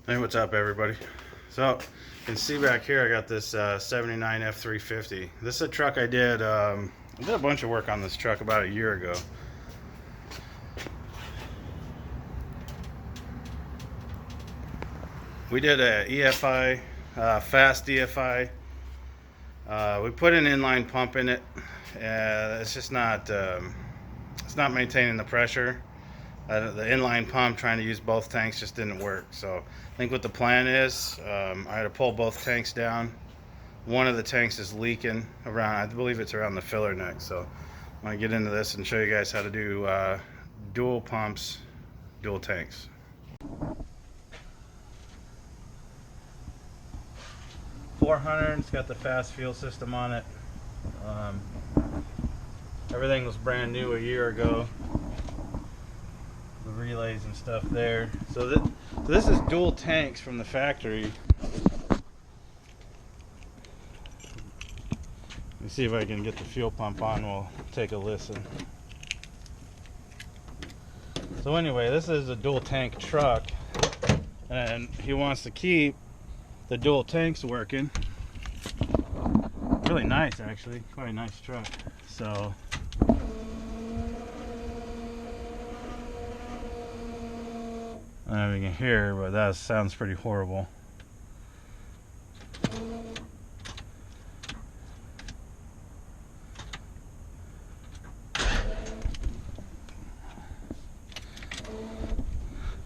Hey, what's up, everybody? So, you can see back here I got this 79 F350. This is a truck I did a bunch of work on this truck about a year ago. We did a EFI, fast EFI. We put an inline pump in it. It's just not, it's not maintaining the pressure. The inline pump, trying to use both tanks, just didn't work. So I think what the plan is, I had to pull both tanks down. One of the tanks is leaking around, I believe it's around the filler neck. So I'm going to get into this and show you guys how to do dual pumps, dual tanks. 400, it's got the fast fuel system on it. Everything was brand new a year ago. The relays and stuff there. So this is dual tanks from the factory. Let me see if I can get the fuel pump on. We'll take a listen. So anyway, this is a dual tank truck, and he wants to keep the dual tanks working. Really nice, actually. Quite a nice truck. So I don't know if you can hear, but that sounds pretty horrible.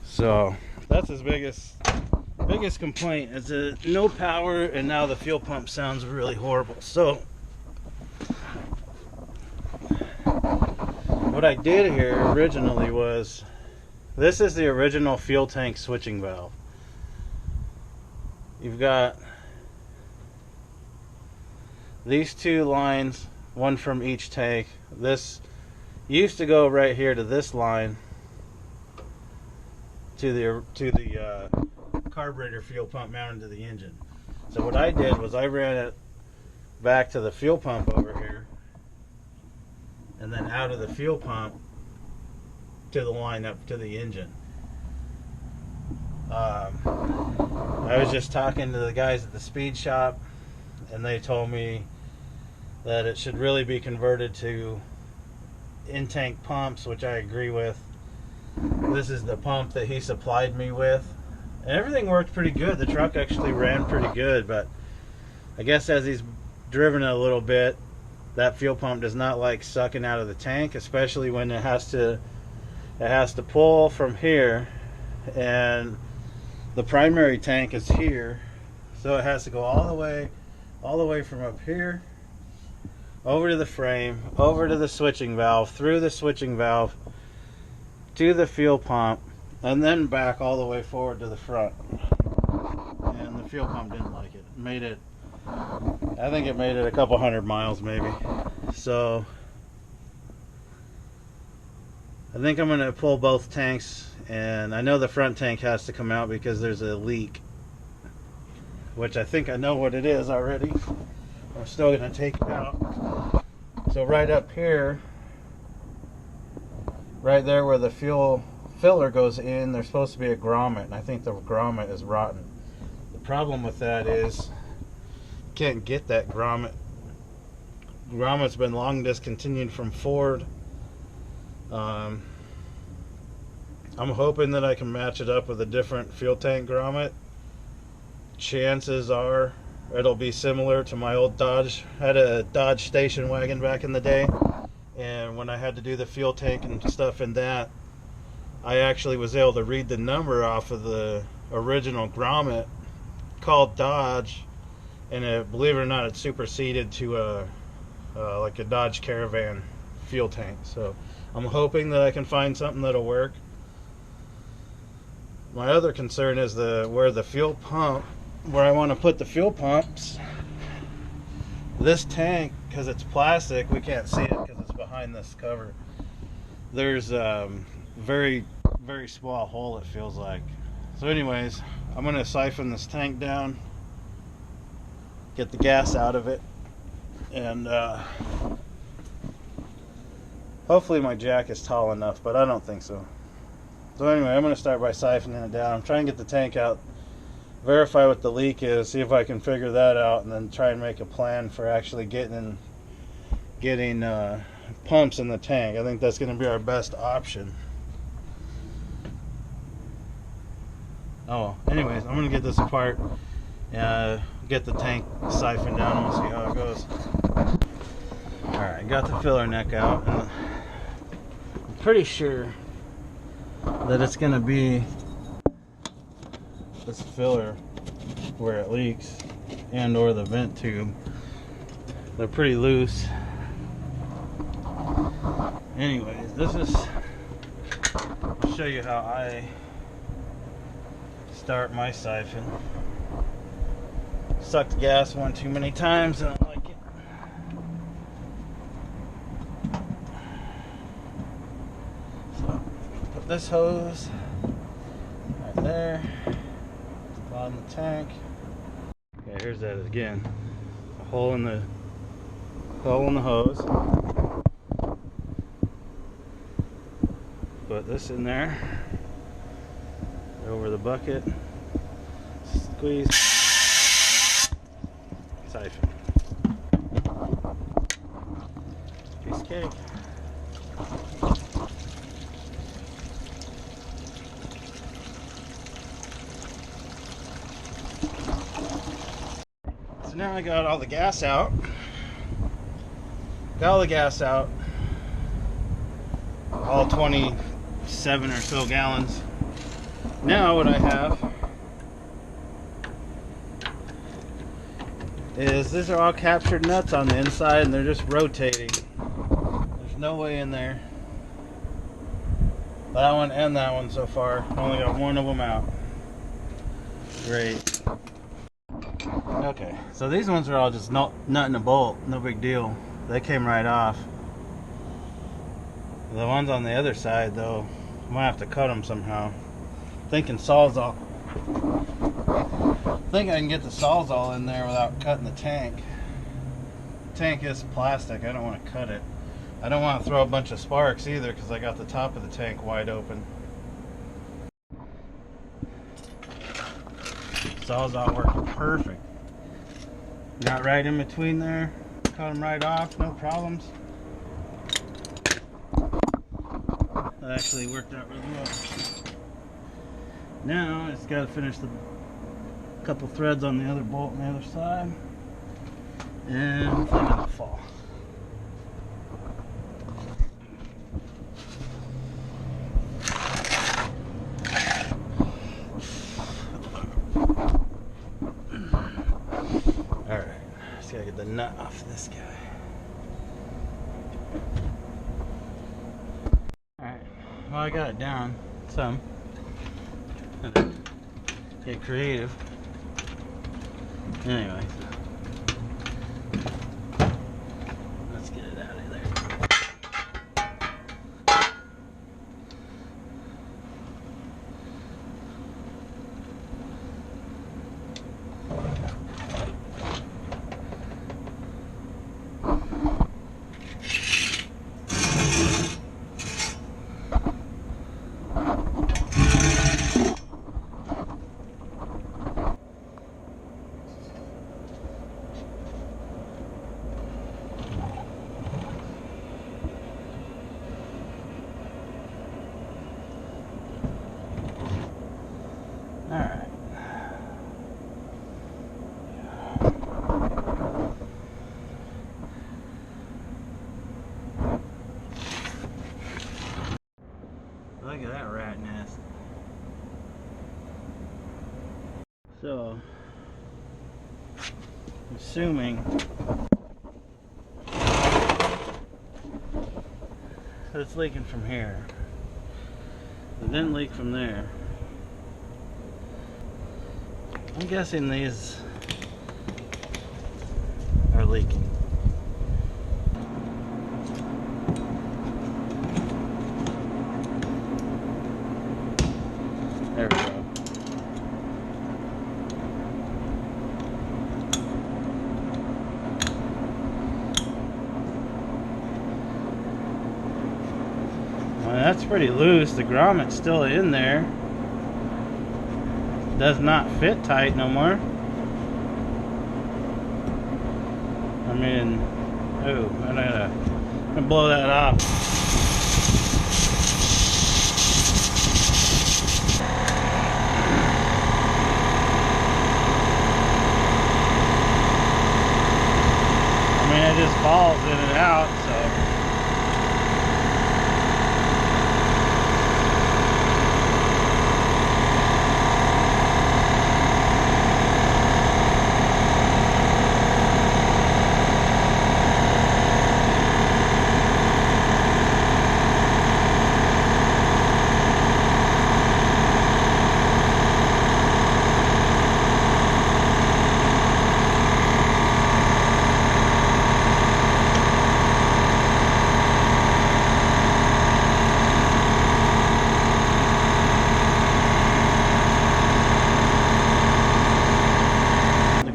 So that's his biggest complaint, is that no power, and now the fuel pump sounds really horrible. So what I did here originally was, this is the original fuel tank switching valve. You've got these two lines, one from each tank. This used to go right here to this line, to the carburetor fuel pump mounted to the engine. So what I did was I ran it back to the fuel pump over here, and then out of the fuel pump to the line up to the engine. I was just talking to the guys at the speed shop, and they told me that it should really be converted to in-tank pumps, which I agree with. This is the pump that he supplied me with, and everything worked pretty good. The truck actually ran pretty good, but I guess as he's driven it a little bit, that fuel pump does not like sucking out of the tank, especially when it has to pull from here, and the primary tank is here, so it has to go all the way from up here over to the frame, over to the switching valve, through the switching valve to the fuel pump, and then back all the way forward to the front. And the fuel pump didn't like it. I think it made it a couple hundred miles maybe. So I think I'm going to pull both tanks, and I know the front tank has to come out because there's a leak, which I think I know what it is already. I'm still going to take it out. So right up here, right there where the fuel filler goes in, there's supposed to be a grommet, and I think the grommet is rotten. The problem with that is you can't get that grommet. Grommet's been long discontinued from Ford. I'm hoping that I can match it up with a different fuel tank grommet. Chances are it'll be similar to my old Dodge. I had a Dodge station wagon back in the day, and when I had to do the fuel tank and stuff in that, I actually was able to read the number off of the original grommet, called Dodge, and believe it or not, it superseded to like a Dodge Caravan fuel tank. So I'm hoping that I can find something that'll work. My other concern is where the fuel pump, where I want to put the fuel pumps. This tank, because it's plastic, we can't see it because it's behind this cover. There's very, very small hole, it feels like. So anyways, I'm going to siphon this tank down, get the gas out of it, and hopefully my jack is tall enough, but I don't think so. So anyway, I'm going to start by siphoning it down. I'm trying to get the tank out verify what the leak is, see if I can figure that out, and then try and make a plan for actually getting pumps in the tank. I think that's going to be our best option. Oh, anyways, I'm going to get this apart, get the tank siphoned down, and we'll see how it goes. Alright, got the filler neck out, and I'm pretty sure that it's going to be this filler where it leaks, and or the vent tube. They're pretty loose. Anyways, I'll show you how I start my siphon. Sucked gas one too many times, and I don't like it. So, put this hose right there, bottom of the tank. Okay, here's that again. A hole in the hose. Put this in there, over the bucket, squeeze, siphon. Piece of cake. So now I got all the gas out. All 27 or so gallons. Now what I have is these are all captured nuts on the inside, and they're just rotating. There's no way in there. That one and that one so far. Only got one of them out. Great. Okay, so these ones are all just nut and a bolt. No big deal. They came right off. The ones on the other side, though, I might have to cut them somehow. Thinking Sawzall. I think I can get the Sawzall in there without cutting the tank. The tank is plastic. I don't want to cut it. I don't want to throw a bunch of sparks either, because I got the top of the tank wide open. Sawzall working perfect. Got right in between there. Cut them right off. No problems. That actually worked out really well. Now it's got to finish the couple threads on the other bolt on the other side, and hopefully it doesn't fall. All right, just gotta get the nut off this guy. Well, I got it down some. Get creative. Anyway, let's get it out of there. Alright. Look at that rat nest. So, assuming that it's leaking from here. It didn't leak from there. I'm guessing these are leaking. There we go. Well, that's pretty loose. The grommet's still in there. does not fit tight no more. I mean, oh, I'm gonna blow that off. I mean, it just falls in and out, so.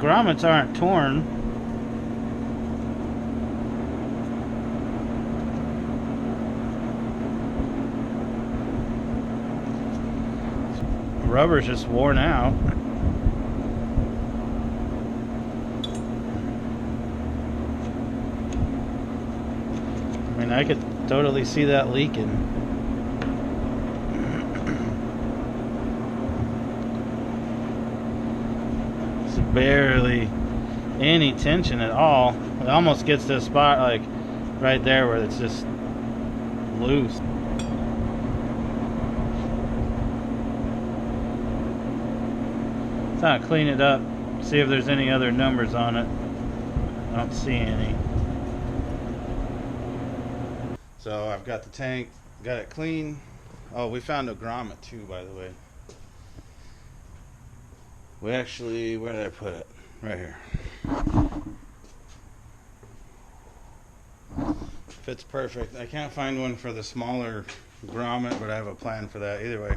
Grommets aren't torn. Rubber's just worn out. I mean, I could totally see that leaking. It's barely any tension at all. It almost gets to a spot like right there where it's just loose. Trying to clean it up, see if there's any other numbers on it. I don't see any. So I've got the tank, got it clean. Oh, we found a grommet too, by the way. We actually, where did I put it? Right here. Fits perfect. I can't find one for the smaller grommet, but I have a plan for that. Either way,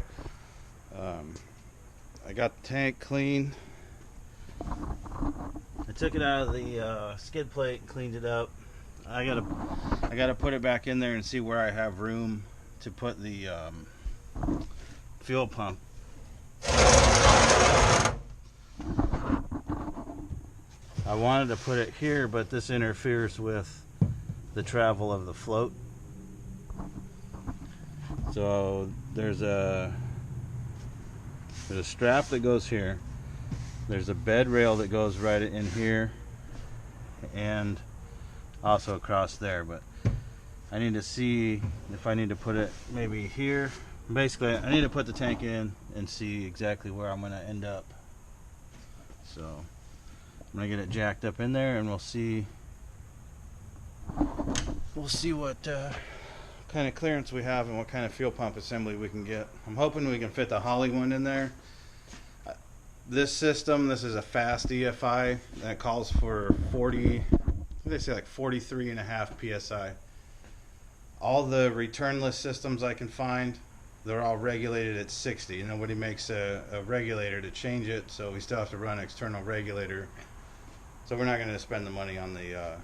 I got the tank clean. I took it out of the skid plate and cleaned it up. I gotta put it back in there and see where I have room to put the fuel pump. I wanted to put it here, but this interferes with the travel of the float. So there's a strap that goes here. There's a bed rail that goes right in here and also across there, but I need to see if I need to put it maybe here. Basically, I need to put the tank in and see exactly where I'm going to end up. So I'm going to get it jacked up in there, and we'll see what kind of clearance we have and what kind of fuel pump assembly we can get. I'm hoping we can fit the Holly one in there. This system, this is a fast EFI that calls for 40, they say like 43.5 psi. All the returnless systems I can find, they're all regulated at 60. Nobody makes a regulator to change it, so we still have to run external regulator. So we're not going to spend the money on the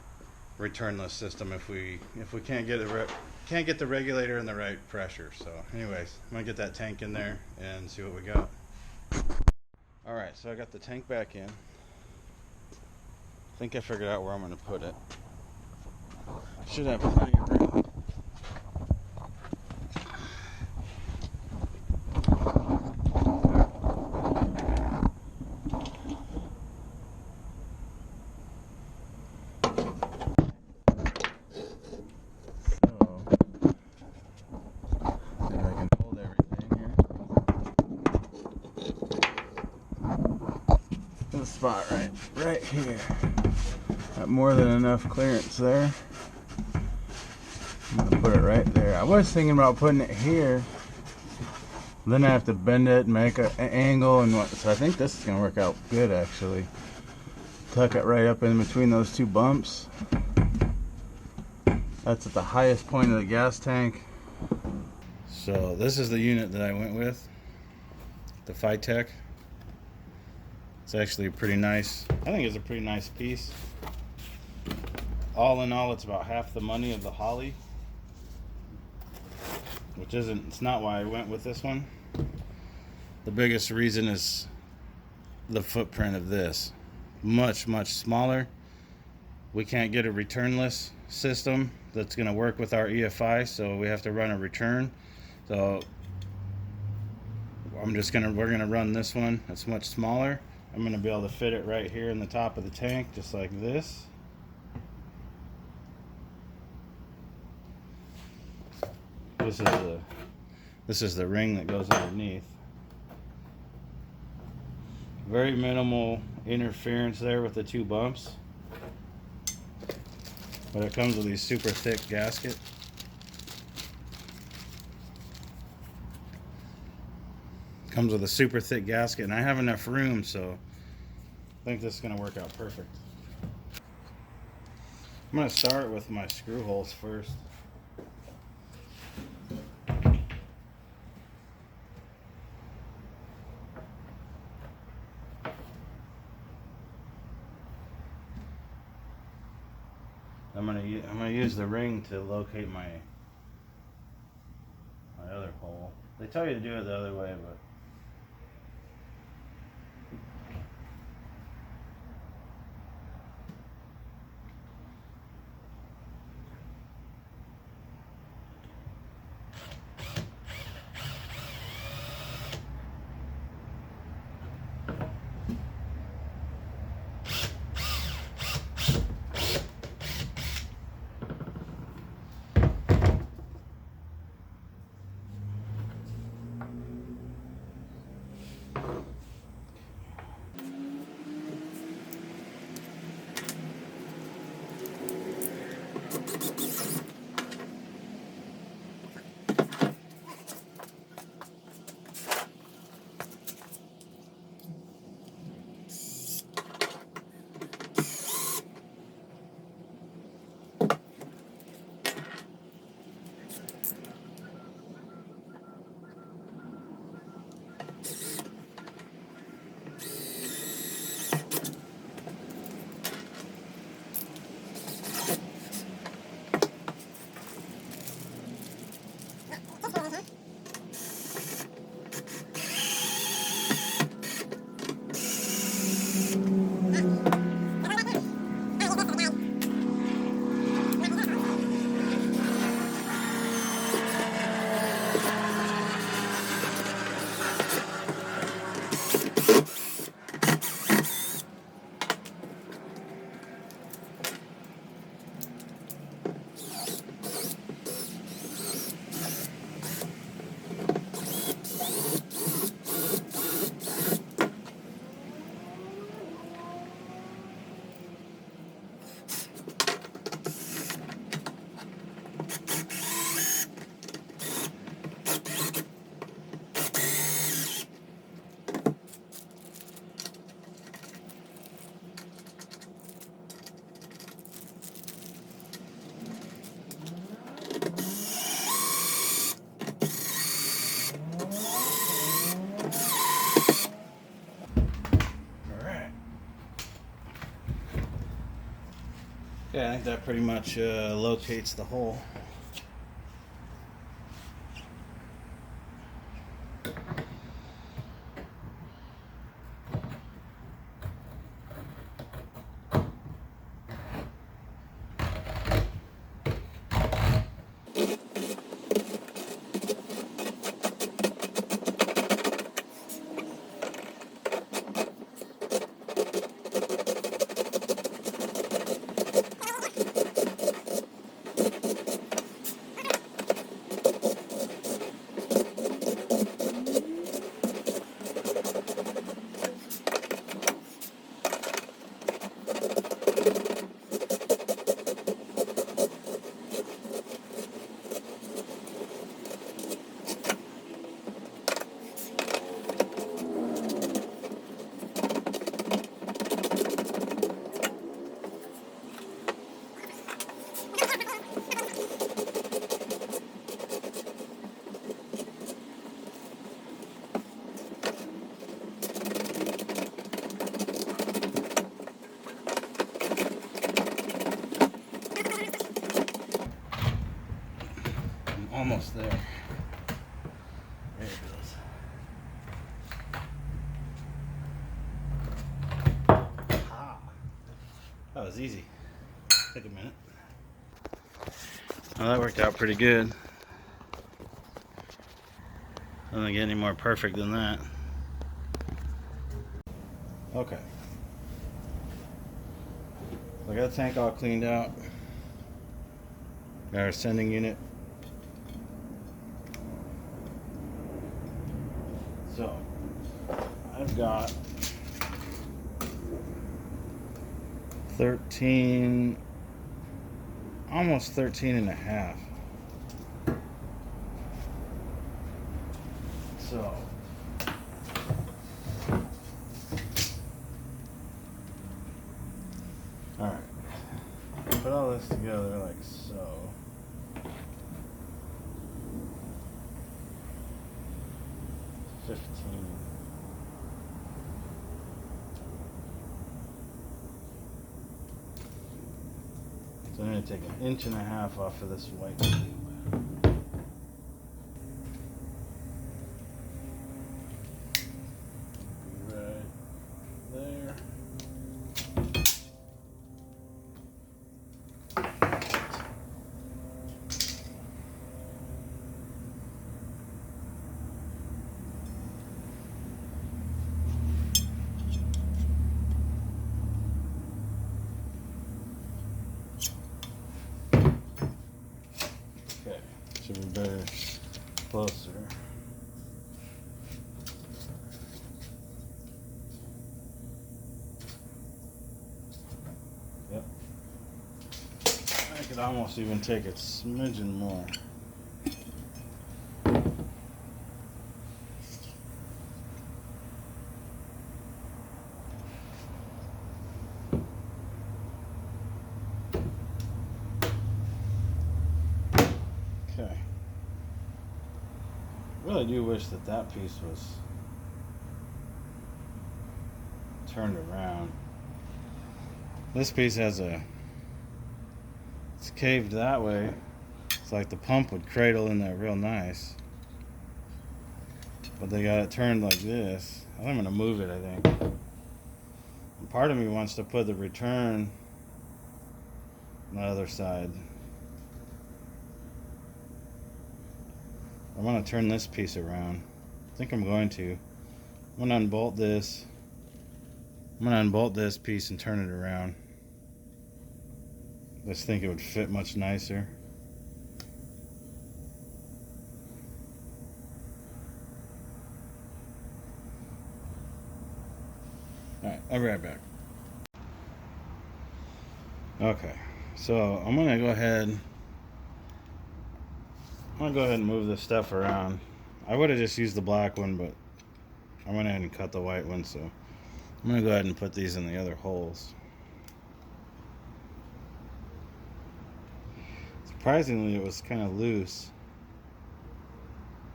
returnless system if we can't get the regulator in the right pressure. So anyways, I'm going to get that tank in there and see what we got. Alright, so I got the tank back in. I think I figured out where I'm going to put it. Should have plenty of room. Spot right here. Got more than enough clearance there. I'm gonna put it right there. I was thinking about putting it here, then I have to bend it and make an angle and what. So I think this is gonna work out good actually. Tuck it right up in between those two bumps. That's at the highest point of the gas tank. So this is the unit that I went with, the Phytech. It's actually pretty nice. I think it's a pretty nice piece. All in all, it's about half the money of the Holly, which it's not why I went with this one. The biggest reason is the footprint of this. Much, much smaller. We can't get a returnless system that's going to work with our EFI, so we have to run a return. So we're gonna run this one. It's much smaller. I'm gonna be able to fit it right here in the top of the tank, just like this. This is the ring that goes underneath. Very minimal interference there with the two bumps, but it comes with these super thick gasket. Comes with a super thick gasket, and I have enough room, so I think this is going to work out perfect. I'm going to start with my screw holes first. I'm going to use the ring to locate my other hole. They tell you to do it the other way, but yeah, I think that pretty much locates the hole. Almost there. There it goes. That was easy. Took a minute. Well, that worked out pretty good. Doesn't get any more perfect than that. Okay. I got the tank all cleaned out. Got our sending unit. So, I've got 13, almost 13 and a half. So, alright, put all this together like so. So I'm going to take 1.5 inches off of this white tube. Right there. Should be better closer. Yep. I could almost even take a smidgen more. Okay. Really do wish that that piece was turned around. This piece has it's caved that way. It's like the pump would cradle in there real nice. But they got it turned like this. I'm gonna move it, I think. And part of me wants to put the return on the other side. I want to turn this piece around. I think I'm going to. I'm going to unbolt this. I'm going to unbolt this piece and turn it around. I just think it would fit much nicer. Alright, I'll be right back. Okay, so I'm going to go ahead and move this stuff around. I would have just used the black one, but I went ahead and cut the white one, so I'm going to go ahead and put these in the other holes. Surprisingly, it was kind of loose.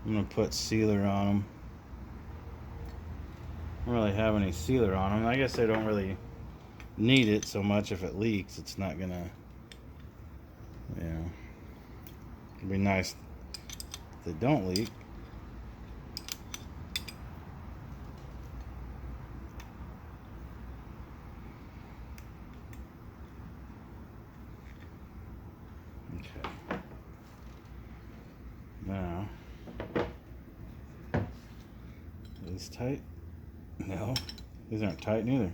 I'm going to put sealer on them. I don't really have any sealer on them. I guess I don't really need it so much. If it leaks, it's not going to, you know, it'd be nice if they don't leak. Okay. Now, are these tight? No, these aren't tight neither.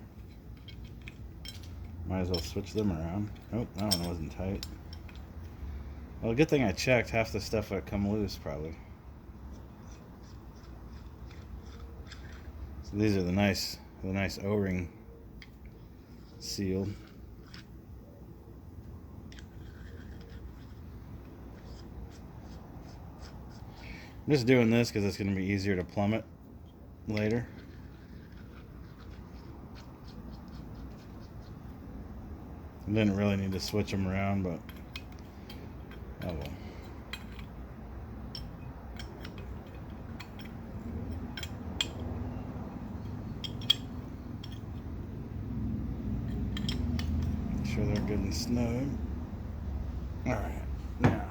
Might as well switch them around. Nope, that one wasn't tight. Well, good thing I checked. Half the stuff would come loose probably. So these are the nice O-ring sealed. I'm just doing this because it's going to be easier to plumb it later. I didn't really need to switch them around, but oh well. Make sure they're good and snug. Alright, now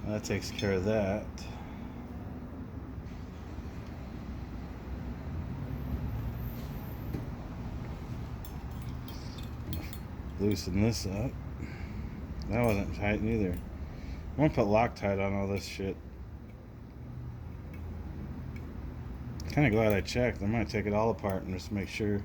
that takes care of that. Loosen this up. That wasn't tight either. I'm gonna put Loctite on all this shit. Kind of glad I checked. I might take it all apart and just make sure.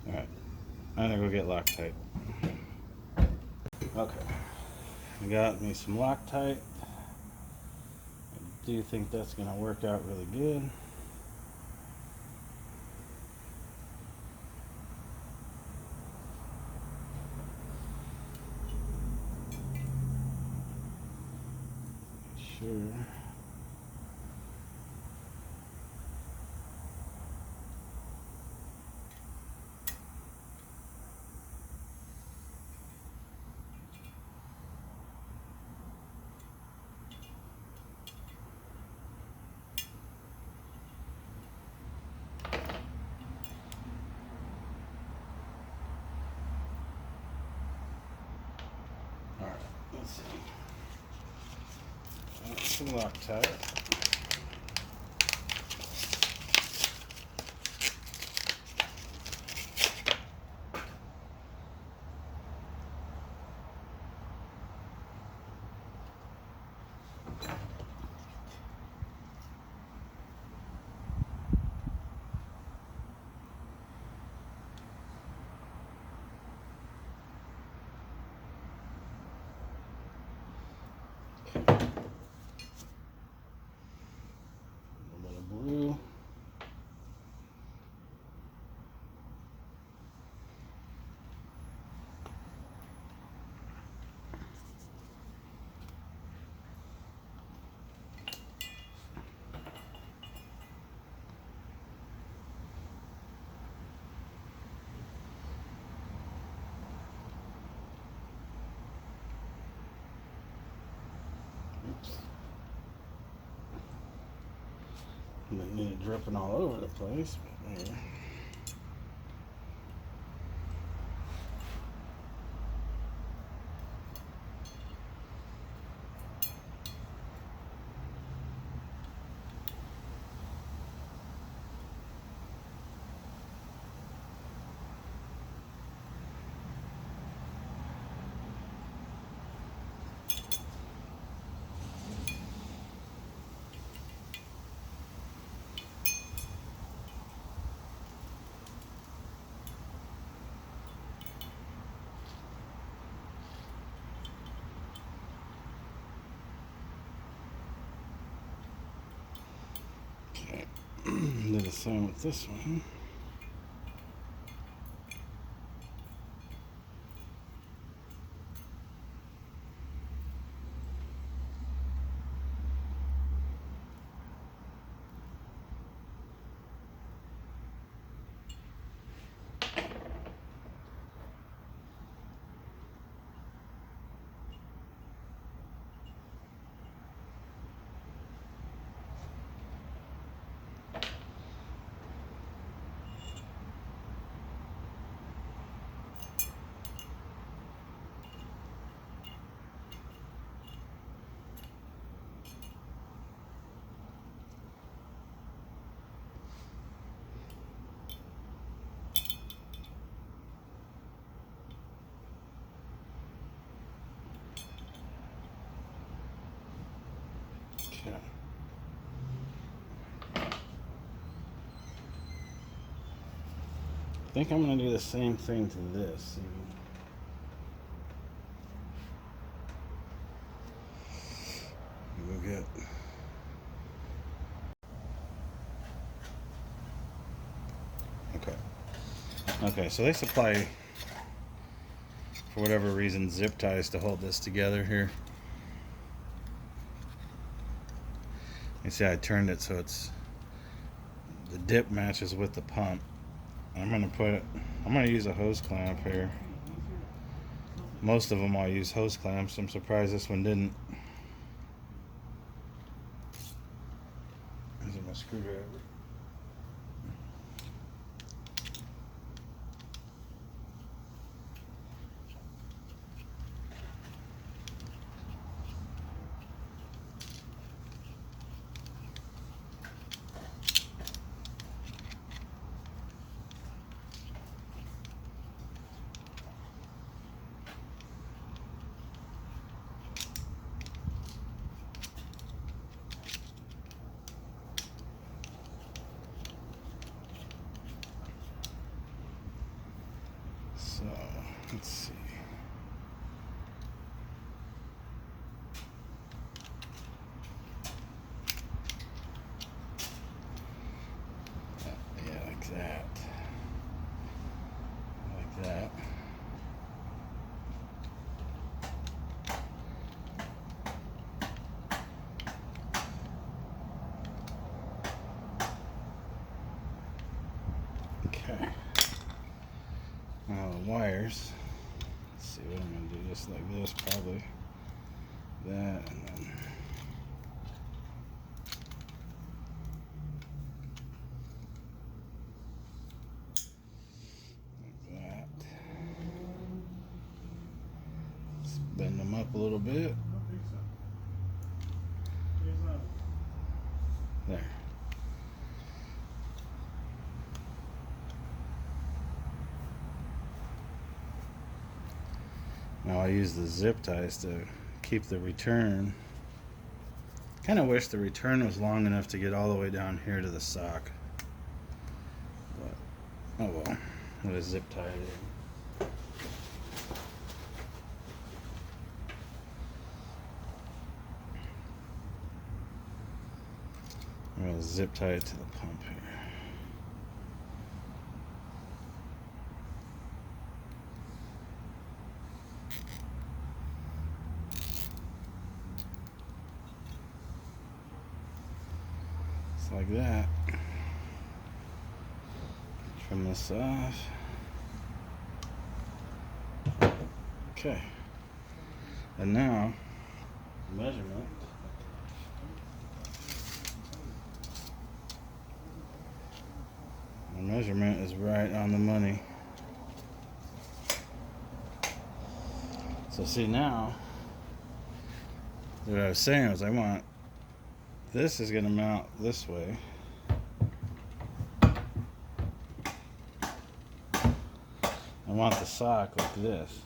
Alright, I'm gonna go get Loctite. Okay, I got me some Loctite. I do think that's gonna work out really good. Sure. Alright, let's see. That's some Loctite. Blue. Oops. Didn't need it dripping all over the place, but there. Okay, do the same with this one. Okay. I think I'm going to do the same thing to this. We'll get. Okay. Okay, so they supply, for whatever reason, zip ties to hold this together here. You see, I turned it so the dip matches with the pump. I'm gonna use a hose clamp here. Most of them all use hose clamps. I'm surprised this one didn't. Is it my screwdriver? So, let's see. Yeah, like that. Like that. Okay. Now the wires. Let's see what I'm gonna do. Just like this, probably. That and then. Like that. Let's bend them up a little bit. There. Now I use the zip ties to keep the return. Kind of wish the return was long enough to get all the way down here to the sock. But, oh well. I'm going to zip tie it in. I'm going to zip tie it to the pump here. Like that. Trim this off. Okay. And now, measurement. The measurement is right on the money. So see now, what I was saying was this is going to mount this way. I want the sock like this.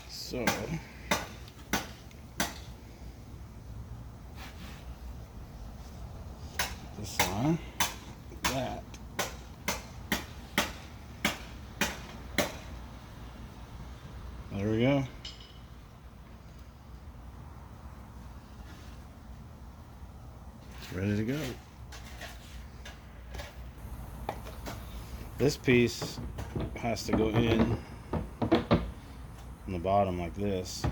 So, this on, that. There we go. It's ready to go. This piece has to go in the bottom like this.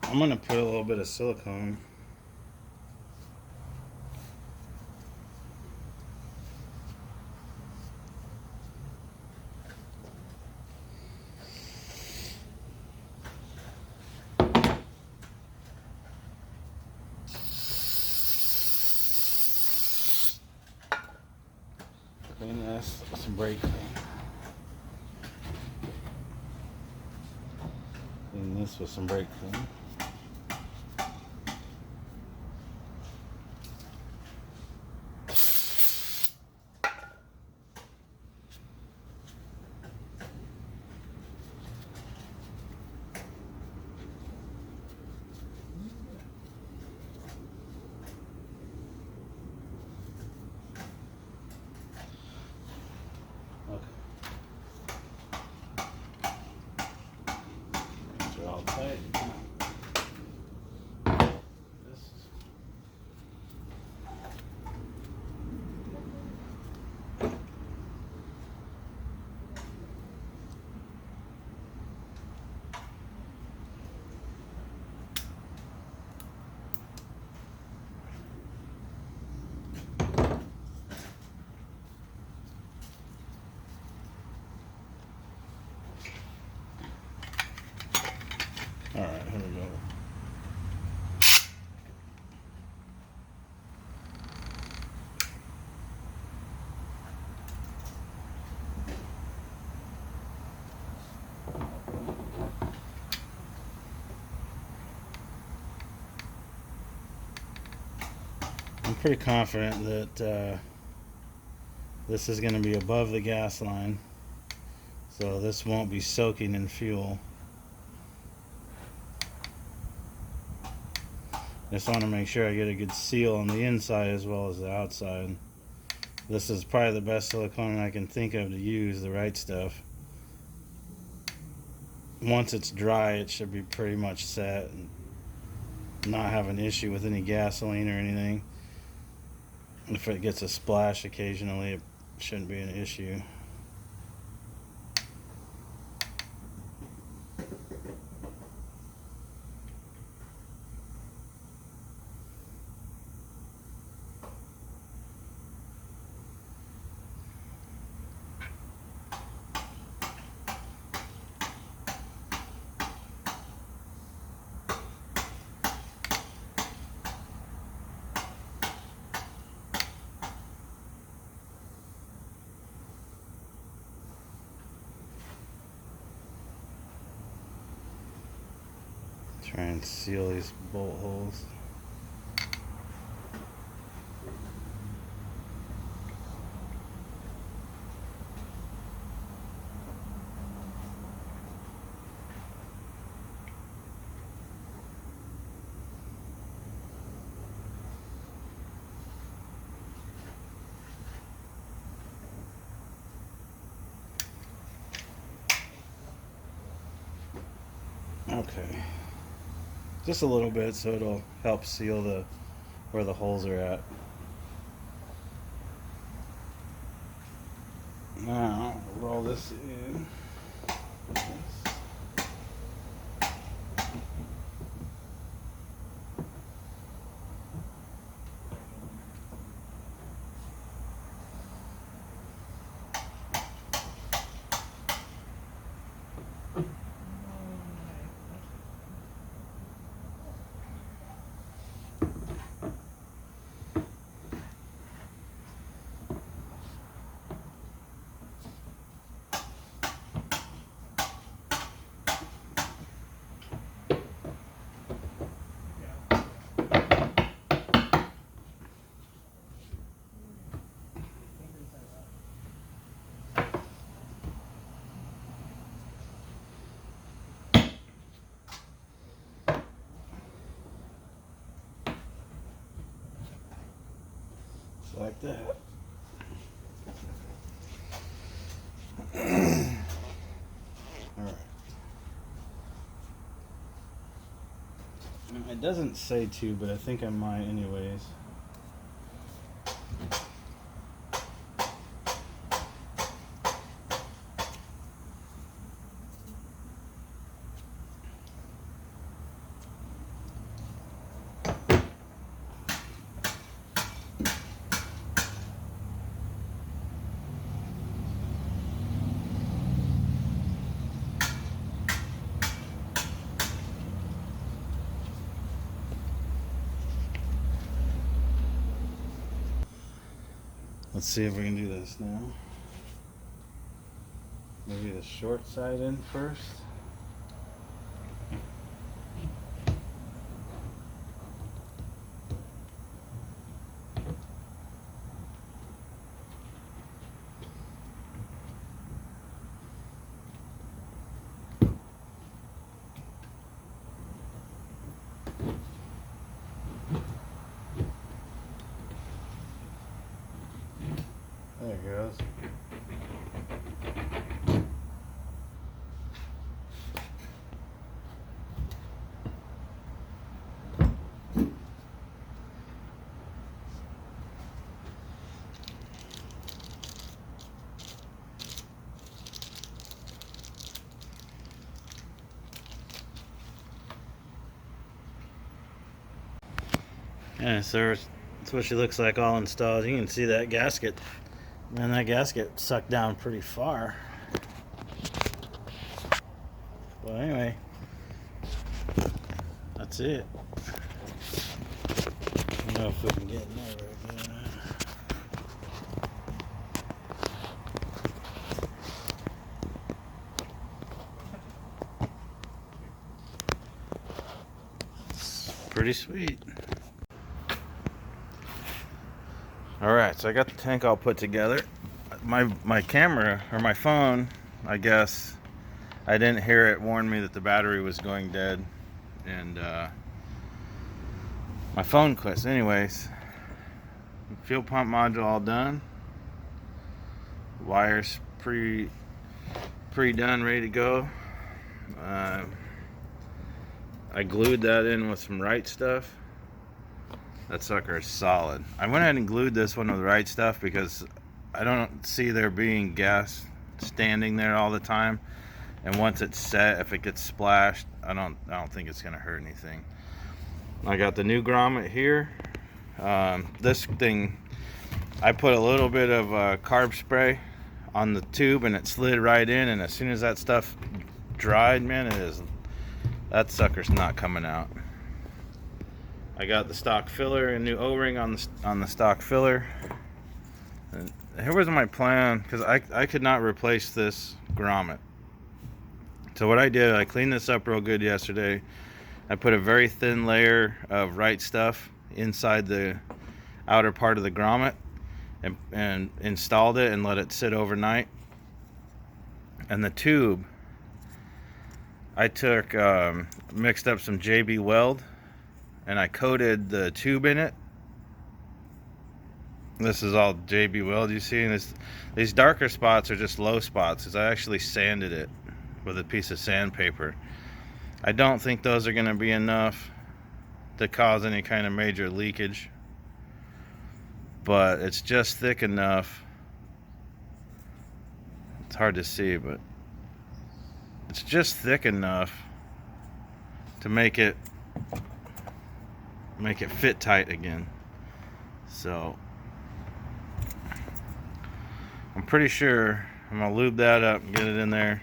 I'm going to put a little bit of silicone. Clean this with some brake clean. Clean this with some brake clean. All tight. pretty confident that this is going to be above the gas line, so this won't be soaking in fuel. Just want to make sure I get a good seal on the inside as well as the outside. This is probably the best silicone I can think of to use, the right stuff. Once it's dry, it should be pretty much set and not have an issue with any gasoline or anything. If it gets a splash occasionally, it shouldn't be an issue. Try and seal these bolt holes. Okay. Just a little bit, so it'll help seal where the holes are at. Now roll this in. Like that. Alright. It doesn't say to, but I think I might anyways. Let's see if we can do this now. Maybe the short side in first. There it goes. Yeah, so that's what she looks like all installed. You can see that gasket. Man, that gasket sucked down pretty far. Well, anyway, that's it. I don't know if we can get in there right now. It's pretty sweet. Alright, so I got the tank all put together. My camera, or my phone, I guess, I didn't hear it warn me that the battery was going dead. And my phone quits. Anyways, fuel pump module all done. Wires pre-done, ready to go. I glued that in with some right stuff. That sucker is solid. I went ahead and glued this one with the right stuff because I don't see there being gas standing there all the time. And once it's set, if it gets splashed, I don't think it's gonna hurt anything. I got the new grommet here. This thing, I put a little bit of carb spray on the tube and it slid right in, and as soon as that stuff dried, man, that sucker's not coming out. I got the stock filler and new O-ring on the stock filler. And here was my plan, because I could not replace this grommet. So what I did, I cleaned this up real good yesterday. I put a very thin layer of right stuff inside the outer part of the grommet and installed it and let it sit overnight. And the tube, I took mixed up some JB Weld and I coated the tube in it. This is all JB Weld you see, and these darker spots are just low spots, because I actually sanded it with a piece of sandpaper. I don't think those are going to be enough to cause any kind of major leakage, but it's just thick enough. It's hard to see, but it's just thick enough to make it fit tight again. So I'm pretty sure I'm gonna lube that up and get it in there.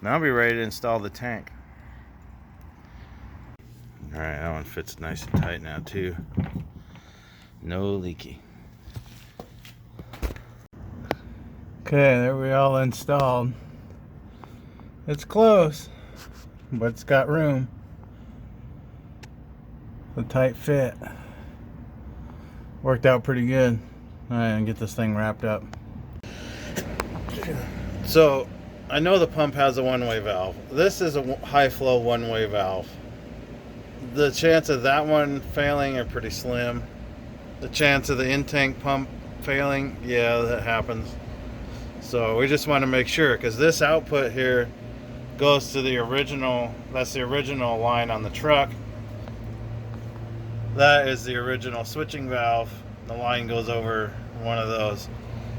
Now I'll be ready to install the tank. Alright, that one fits nice and tight now too. No leaky. Okay, there we all installed. It's close, but it's got room. A tight fit. Worked out pretty good. Alright, and get this thing wrapped up. So, I know the pump has a one-way valve. This is a high flow one-way valve. The chance of that one failing are pretty slim. The chance of the in-tank pump failing, yeah, that happens. So we just want to make sure, because this output here goes to the original, that's the original line on the truck. That is the original switching valve. The line goes over one of those.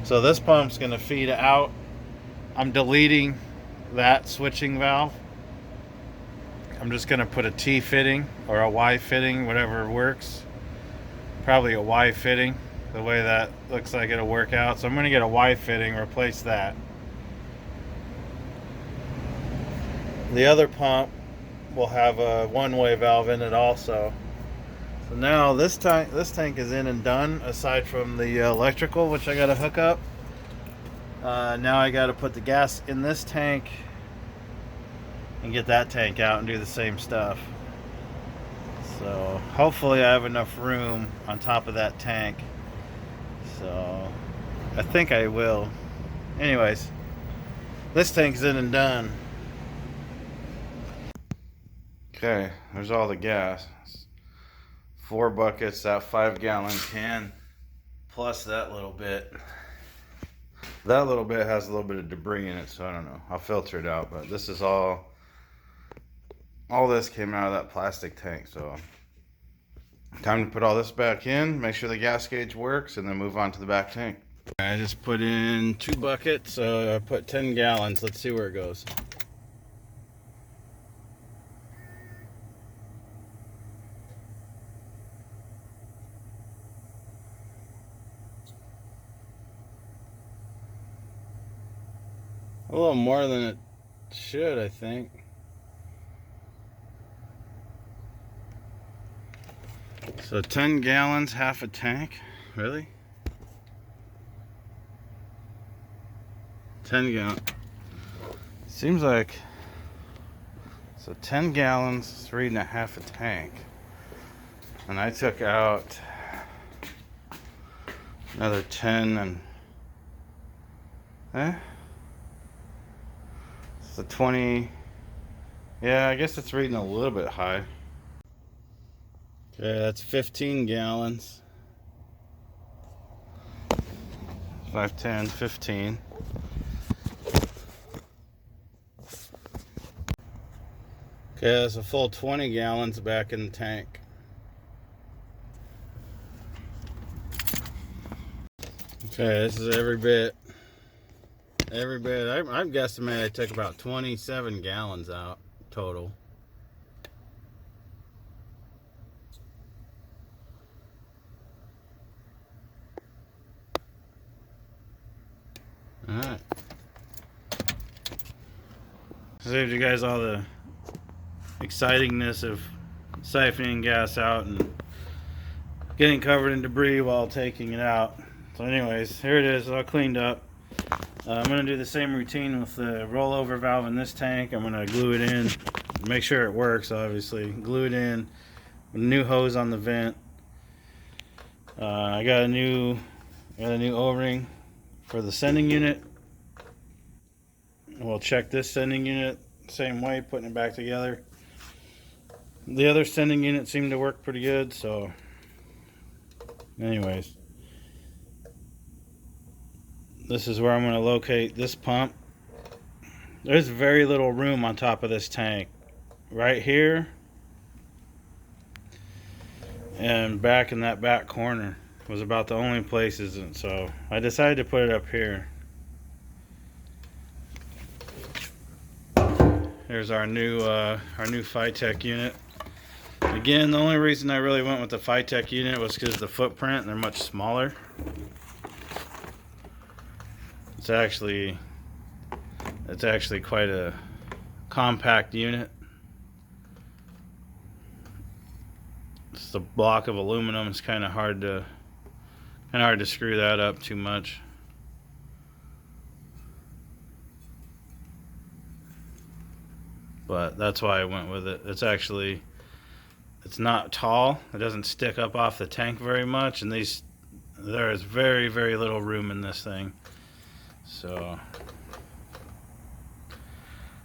So this pump's going to feed out. I'm deleting that switching valve. I'm just going to put a T fitting or a Y fitting, whatever works. Probably a Y fitting, the way that looks like it'll work out. So I'm going to get a Y fitting, replace that. The other pump will have a one-way valve in it also. So now this tank is in and done, aside from the electrical, which I got to hook up. Now I got to put the gas in this tank and get that tank out and do the same stuff. So hopefully I have enough room on top of that tank. So I think I will. Anyways, this tank's in and done. Okay, there's all the gas. 4 buckets, that 5-gallon can, plus that little bit. That little bit has a little bit of debris in it, so I don't know. I'll filter it out, but this is all this came out of that plastic tank, so time to put all this back in, make sure the gas gauge works, and then move on to the back tank. I just put in 2 buckets, so I put 10 gallons. Let's see where it goes. A little more than it should, I think. So 10 gallons, half a tank. Really? 10 gallons. Seems like, so 10 gallons, 3.5 a tank. And I took out Another 10 and it's a 20. Yeah, I guess it's reading a little bit high. Okay, that's 15 gallons. 5, 10, 15. Okay, that's a full 20 gallons back in the tank. Okay, this is every bit. I'm guessing I took about 27 gallons out total. Alright. Saved you guys all the excitingness of siphoning gas out and getting covered in debris while taking it out. So anyways, here it is, all cleaned up. I'm going to do the same routine with the rollover valve in this tank. I'm going to glue it in, make sure it works obviously. Glue it in with a new hose on the vent. I got a new O-ring for the sending unit. We'll check this sending unit same way, putting it back together. The other sending unit seemed to work pretty good, so anyways, this is where I'm going to locate this pump. There's very little room on top of this tank. Right here and back in that back corner was about the only places, and so I decided to put it up here. Here's our new Phytech unit. Again, the only reason I really went with the Phytech unit was because of the footprint. They're much smaller. It's actually quite a compact unit. It's a block of aluminum. It's kind of hard to screw that up too much. But that's why I went with it. It's not tall. It doesn't stick up off the tank very much, and there is very, very little room in this thing. So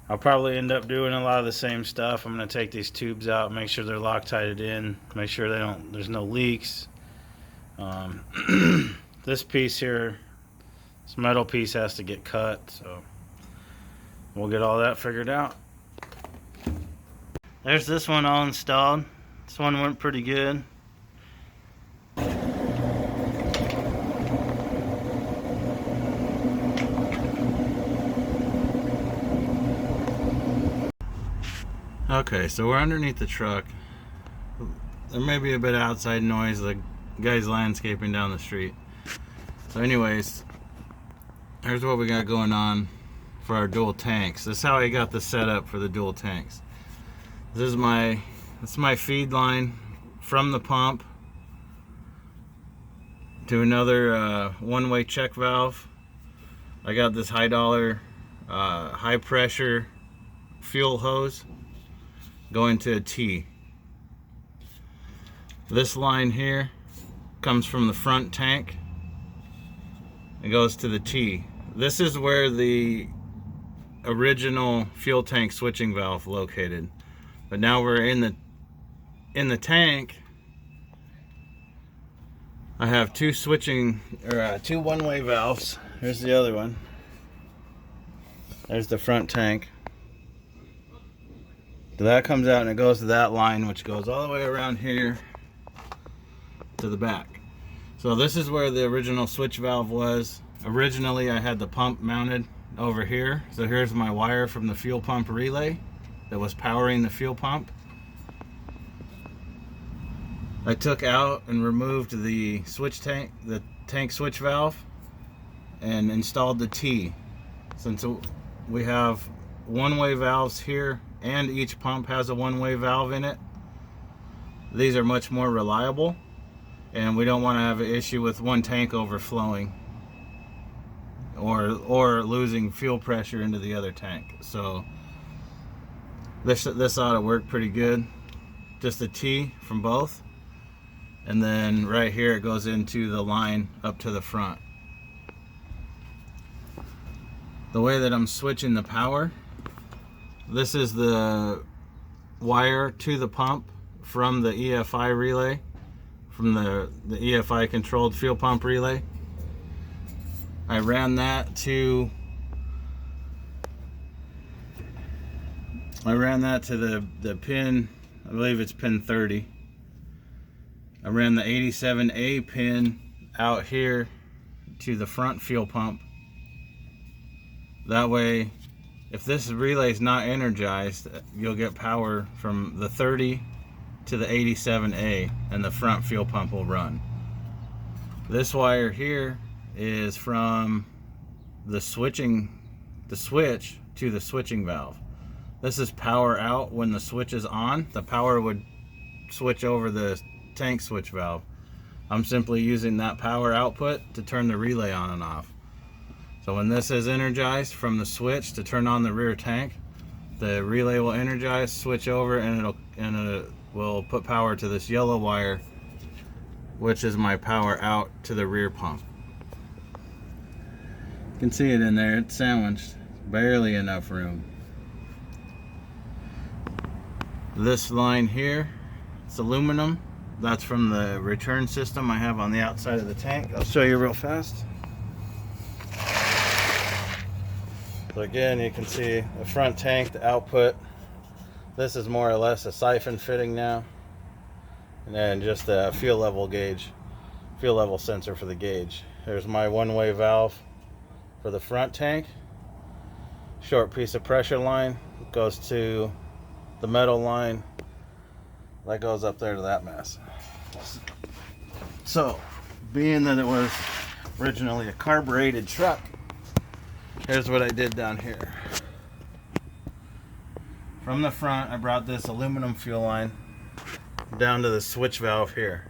I'll probably end up doing a lot of the same stuff. I'm going to take these tubes out, make sure they're Loctited in, make sure there's no leaks. This piece here, this metal piece has to get cut, so we'll get all that figured out. There's this one all installed. This one went pretty good. Okay, so we're underneath the truck. There may be a bit of outside noise, the guy's landscaping down the street. So anyways, here's what we got going on for our dual tanks. This is how I got the setup for the dual tanks. This is my feed line from the pump to another one-way check valve. I got this high dollar high pressure fuel hose going to a T. This line here comes from the front tank. It goes to the T. This is where the original fuel tank switching valve located. But now we're in the tank. I have two one-way valves. Here's the other one. There's the front tank. So that comes out and it goes to that line, which goes all the way around here to the back. So this is where the original switch valve was. Originally I had the pump mounted over here. So here's my wire from the fuel pump relay that was powering the fuel pump. I took out and removed the tank switch valve and installed the T. Since we have one-way valves here and each pump has a one-way valve in it, these are much more reliable, and we don't want to have an issue with one tank overflowing or losing fuel pressure into the other tank. So this ought to work pretty good. Just a T from both. and then right here it goes into the line up to the front. The way that I'm switching the power, this is the wire to the pump from the EFI relay, from the EFI controlled fuel pump relay. I ran that to the pin, I believe it's pin 30. I ran the 87A pin out here to the front fuel pump. That way, if this relay is not energized, you'll get power from the 30 to the 87A, and the front fuel pump will run. This wire here is from the switch to the switching valve. This is power out. When the switch is on, the power would switch over the tank switch valve. I'm simply using that power output to turn the relay on and off. So when this is energized from the switch to turn on the rear tank, the relay will energize, switch over, and it will put power to this yellow wire, which is my power out to the rear pump. You can see it in there, it's sandwiched, barely enough room. This line here, it's aluminum. That's from the return system I have on the outside of the tank. I'll show you real fast. So again, you can see the front tank, the output. This is more or less a siphon fitting now. And then just a fuel level gauge, fuel level sensor for the gauge. There's my one-way valve for the front tank. Short piece of pressure line goes to the metal line that goes up there to that mess. So, being that it was originally a carbureted truck, here's what I did down here. From the front, I brought this aluminum fuel line down to the switch valve here.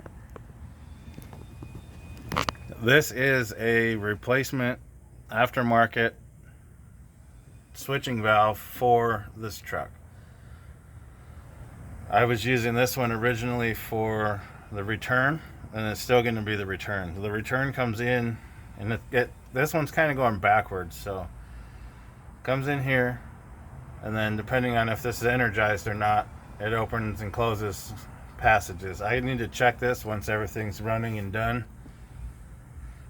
This is a replacement aftermarket switching valve for this truck. I was using this one originally for the return, and it's still going to be the return. The return comes in, and this one's kind of going backwards, so it comes in here, and then depending on if this is energized or not, it opens and closes passages. I need to check this once everything's running and done.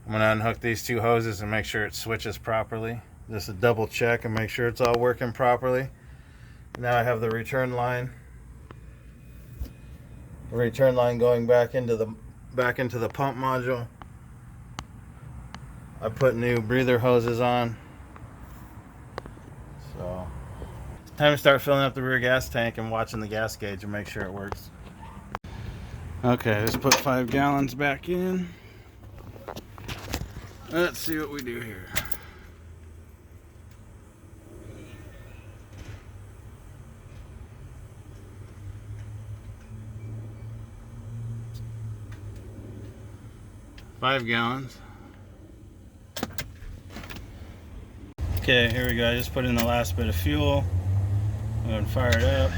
I'm going to unhook these two hoses and make sure it switches properly. Just a double check and make sure it's all working properly. Now I have the return line. The return line going back into the pump module. I put new breather hoses on. So time to start filling up the rear gas tank and watching the gas gauge and make sure it works. Okay, let's put 5 gallons back in. Let's see what we do here. Five gallons. Okay, here we go. I just put in the last bit of fuel. I'm going to fire it up.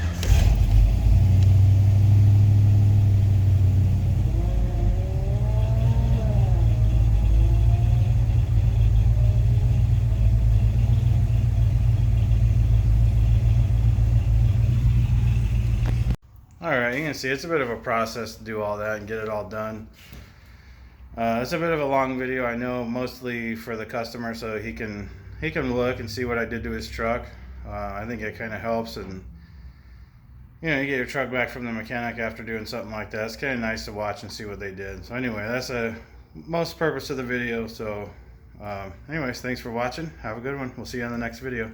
Alright, you can see it's a bit of a process to do all that and get it all done. It's a bit of a long video, I know, mostly for the customer so he can look and see what I did to his truck. I think it kind of helps, and you know, you get your truck back from the mechanic after doing something like that. It's kind of nice to watch and see what they did. So anyway, that's the most purpose of the video. So anyways, thanks for watching. Have a good one. We'll see you on the next video.